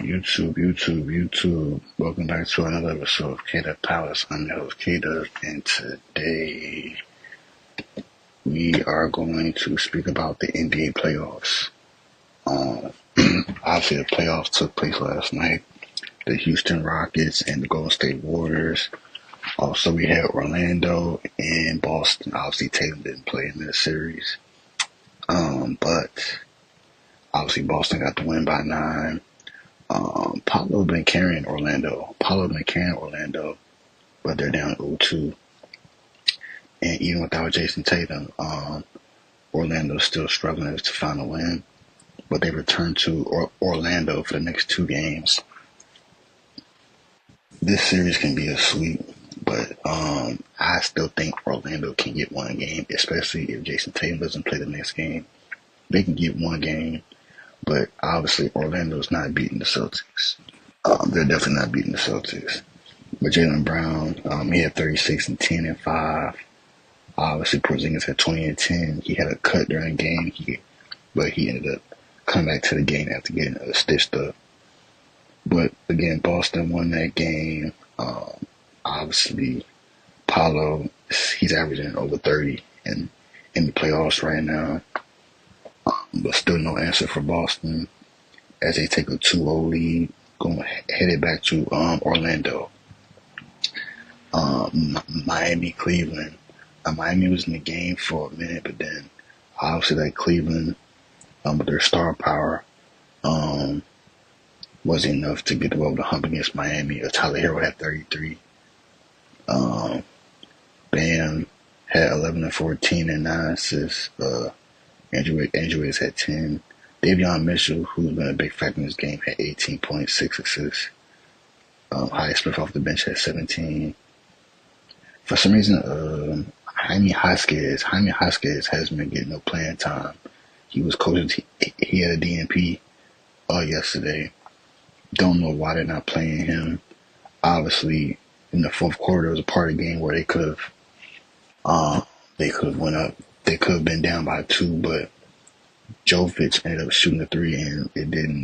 YouTube. Welcome back to another episode of K Palace. I'm your host, K and today we are going to speak about the NBA playoffs. Obviously, the playoffs took place last night. The Houston Rockets and the Golden State Warriors. Also, we had Orlando and Boston. Obviously, Tatum didn't play in this series. But obviously, Boston got the win by 9. Paolo been carrying Orlando, but they're down 0-2. And even without Jason Tatum, Orlando's still struggling to find a win. But they return to Orlando for the next 2 games. This series can be a sweep, but I still think Orlando can get 1 game, especially if Jason Tatum doesn't play the next game. They can get 1 game, but obviously Orlando's not beating the Celtics. They're definitely not beating the Celtics. But Jaylen Brown, he had 36 and 10 and 5. Obviously, Porzingis had 20 and 10. He had a cut during the game, but he ended up coming back to the game after getting stitched up. But again, Boston won that game. Obviously, Paolo, he's averaging over 30 in the playoffs right now. But still no answer for Boston as they take a 2-0 lead, headed back to Orlando. Miami, Cleveland. Miami was in the game for a minute, but then obviously that Cleveland, with their star power, wasn't enough to get them over the hump against Miami. Tyler Hero had 33. Bam had 11 and 14 and 9 assists. Andrew Wiggins had 10. Davion Mitchell, who's been a big factor in this game, had 18.6 assists. Highest Smith off the bench had 17. For some reason, Jaime Jaquez hasn't been getting no playing time. He was coaching. He had a DNP yesterday. Don't know why they're not playing him. Obviously, in the fourth quarter, there was a part of the game where they could have went up. They could have been down by 2, but Jovic ended up shooting a 3, and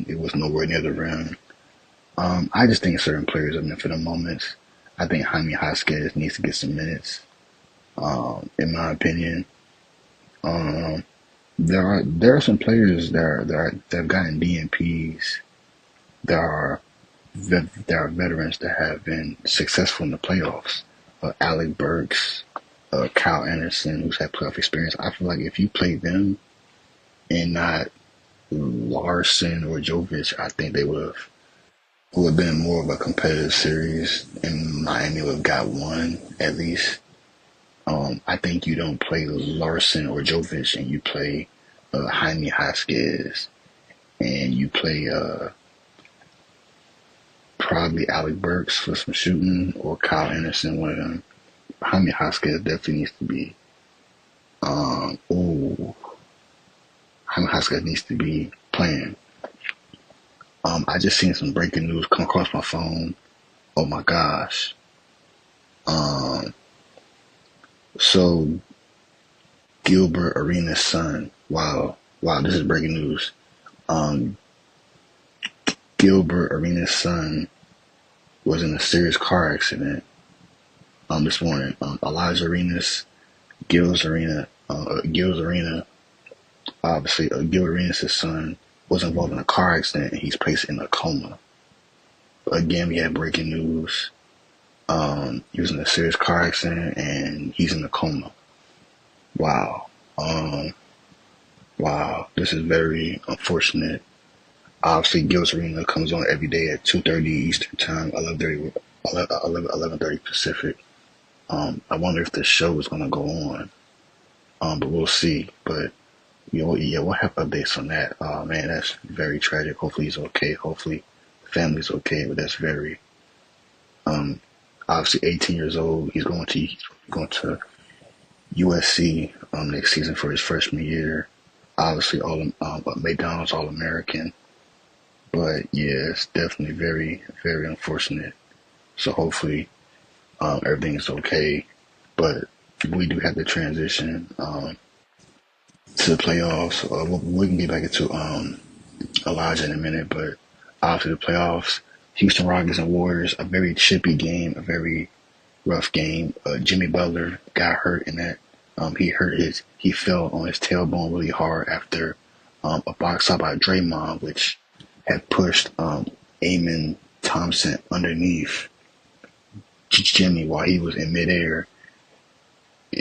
it was nowhere near the rim. I just think certain players are meant for the moments. I think Jaime Jaquez needs to get some minutes. In my opinion, there are some players that have gotten DNPs. There are veterans that have been successful in the playoffs. Alec Burks, Kyle Anderson, who's had playoff experience. I feel like if you play them and not Larson or Jovic, I think they would have been more of a competitive series, and Miami would have got 1 at least. I think you don't play Larson or Jovic, and you play Jaime Jaquez, and you play probably Alec Burks for some shooting, or Kyle Anderson, one of them. Jaime Jaquez definitely needs to be. Jaime Jaquez needs to be playing. I just seen some breaking news come across my phone. Oh my gosh. So Gilbert Arenas' son. Wow, this is breaking news. Gilbert Arenas' son was in a serious car accident this morning. Elijah Arenas, Gil's Arena, obviously Gilbert Arenas' son was involved in a car accident, and he's placed in a coma. Again, we had breaking news. He was in a serious car accident, and he's in a coma. Wow. This is very unfortunate. Obviously, Gil's Arena comes on every day at 2:30 Eastern Time, 11:30 Pacific. I wonder if the show is going to go on. But we'll see. But we'll have updates on that. Man, that's very tragic. Hopefully he's okay. Hopefully the family's okay. But that's very, obviously 18 years old. He's going to USC next season for his freshman year. Obviously, McDonald's All-American. But yeah, it's definitely very, very unfortunate. So hopefully everything is okay. But we do have to transition to the playoffs. We can get back into Elijah in a minute, but Obviously, the playoffs, Houston Rockets and Warriors, a very chippy game, a very rough game. Jimmy Butler got hurt in that. He fell on his tailbone really hard after a box out by Draymond, which had pushed Amen Thompson underneath Jimmy while he was in midair.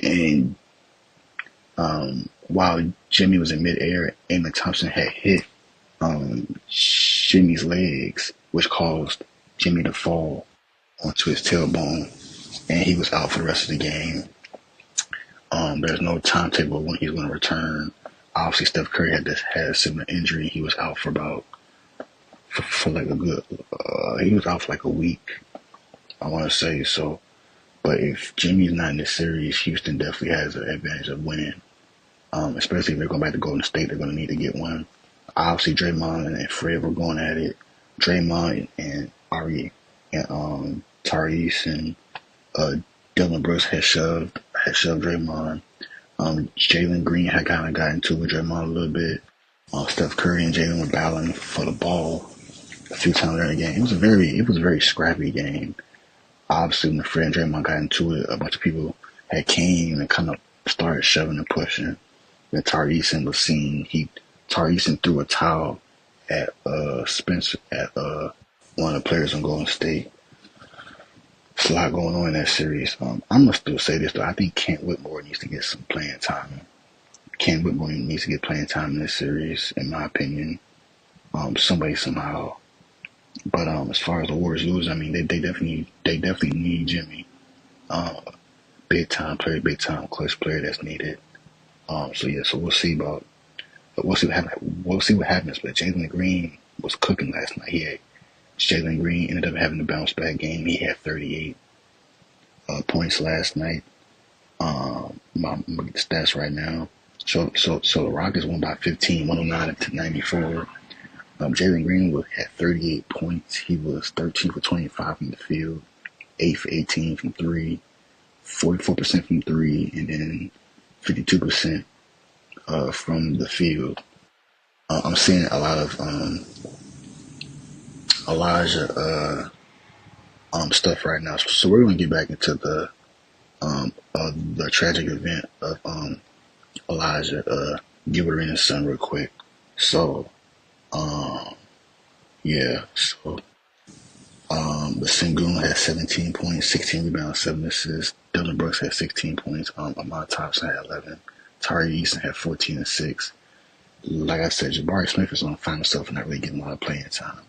And while Jimmy was in midair, Amen Thompson had hit Jimmy's legs, which caused Jimmy to fall onto his tailbone, and he was out for the rest of the game. There's no timetable when he's going to return. Obviously, Steph Curry had a similar injury. He was out for about for like a good. He was out for like a week, I want to say so. But if Jimmy's not in this series, Houston definitely has an advantage of winning. Especially if they're going back to Golden State, they're going to need to get one. Obviously, Draymond and Fred were going at it. Draymond and Ari and Tyrese and Dylan Brooks had shoved Draymond. Jalen Green had kind of got into with Draymond a little bit. Steph Curry and Jalen were battling for the ball a few times during the game. It was a very scrappy game. Obviously, when Fred and Draymond got into it, a bunch of people had came and kind of started shoving and pushing. Then Tyrese was seen. Tyrese threw a towel at Spencer at one of the players on Golden State. There's a lot going on in that series. I'm gonna still say this though. I think Kent Whitmore needs to get some playing time. Kent Whitmore needs to get playing time in this series, in my opinion. Somebody somehow. But as far as the Warriors lose, I mean they definitely need Jimmy. Big time player, big time clutch player that's needed. So we'll see what happens. But Jalen Green was cooking last night. Jalen Green ended up having a bounce back game. He had 38 points last night. I'm gonna get the stats right now. So the Rockets won by 15, 109-94. Jalen Green had 38 points. He was 13 for 25 from the field, 8 for 18 from three, 44% from three, and then 52% from the field. I'm seeing a lot of Alijah stuff right now. So we're going to get back into the tragic event of Alijah Gilbert and his son real quick. So the Sengun had 17 points, 16 rebounds, 7 assists. Dylan Brooks had 16 points. Ahmad Thompson had 11. Tari Eason had 14 and 6. Like I said, Jabari Smith is going to find himself not really getting a lot of playing time.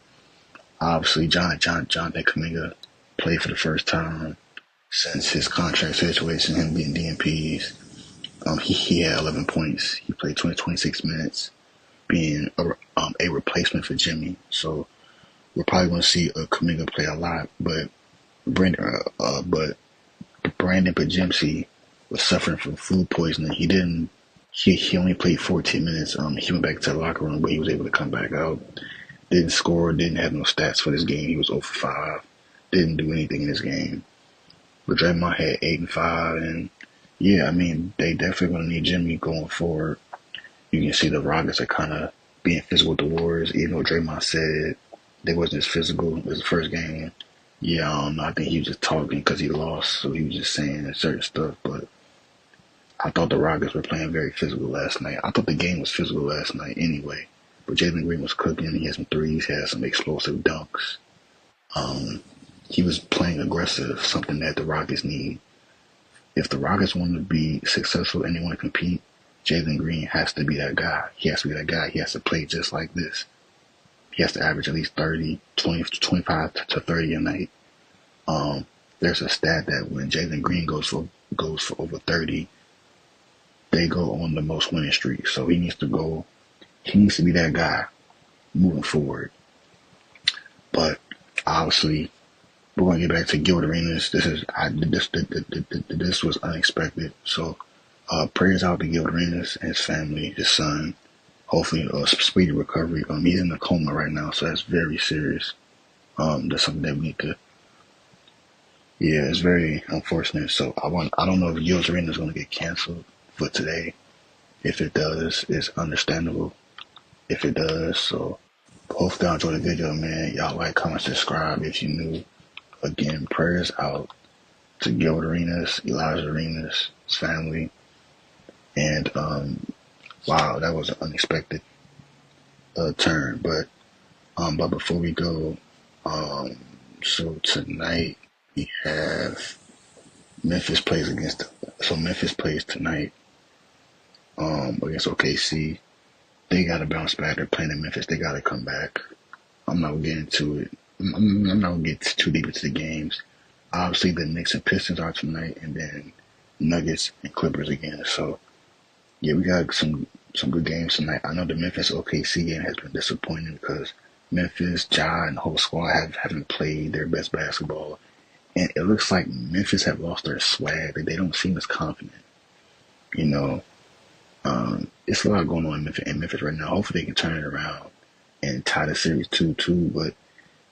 Obviously, Jonathan Kuminga played for the first time since his contract situation, him being DNPs. He had 11 points. He played 26 minutes, being a replacement for Jimmy. So we're probably going to see Kuminga play a lot. But Brandon Pajimsi was suffering from food poisoning. He only played 14 minutes. He went back to the locker room, but he was able to come back out. Didn't score, didn't have no stats for this game. He was 0 for 5. Didn't do anything in this game. But Draymond had 8 and 5. And yeah, I mean, they definitely going to need Jimmy going forward. You can see the Rockets are kind of being physical with the Warriors, even though Draymond said they wasn't as physical as the first game. Yeah, I don't know. I think he was just talking because he lost, so he was just saying certain stuff. But I thought the Rockets were playing very physical last night. I thought the game was physical last night anyway. But Jalen Green was cooking. He had some threes, he had some explosive dunks. He was playing aggressive, something that the Rockets need. If the Rockets want to be successful and they want to compete, Jalen Green has to be that guy. He has to be that guy. He has to play just like this. He has to average at least 30, 20, 25 to 30 a night. There's a stat that when Jalen Green goes for over 30, they go on the most winning streak. So he needs to be that guy moving forward. But obviously, we're going to get back to Gilbert Arenas. This was unexpected. So prayers out to Gilbert Arenas and his family, his son. Hopefully, speedy recovery. He's in a coma right now, so that's very serious. That's something that we need to. Yeah, it's very unfortunate. So I don't know if Gilbert Arenas is going to get canceled for today. If it does, it's understandable. If it does, so Hopefully y'all enjoy the video, man. Y'all like, comment, subscribe if you new. Again, prayers out to Gilbert Arenas, Elijah Arenas, his family. And wow, that was an unexpected turn. But before we go, so tonight we have Memphis plays Memphis plays tonight against OKC. They got to bounce back. They're playing in Memphis. They got to come back. I'm not getting into it. I'm not gonna get too deep into the games. Obviously, the Knicks and Pistons are tonight, and then Nuggets and Clippers again. So yeah, we got some good games tonight. I know the Memphis OKC game has been disappointing because Memphis, Ja, and the whole squad haven't played their best basketball, and it looks like Memphis have lost their swag. They don't seem as confident. You know, it's a lot going on in Memphis right now. Hopefully, they can turn it around and tie the series 2-2. But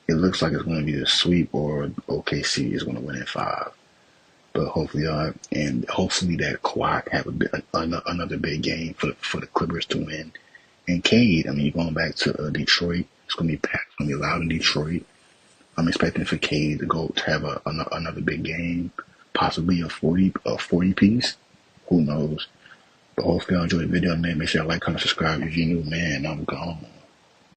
it looks like it's going to be a sweep or OKC is going to win in 5. But hopefully, that Kawhi have another big game for the Clippers to win. And Cade, I mean, going back to Detroit, it's going to be packed, it's going to be loud in Detroit. I'm expecting for Cade to have another big game, possibly a 40 piece. Who knows? But hopefully, y'all enjoy the video, man. Make sure y'all like, comment, subscribe if you're new, man. I'm gone.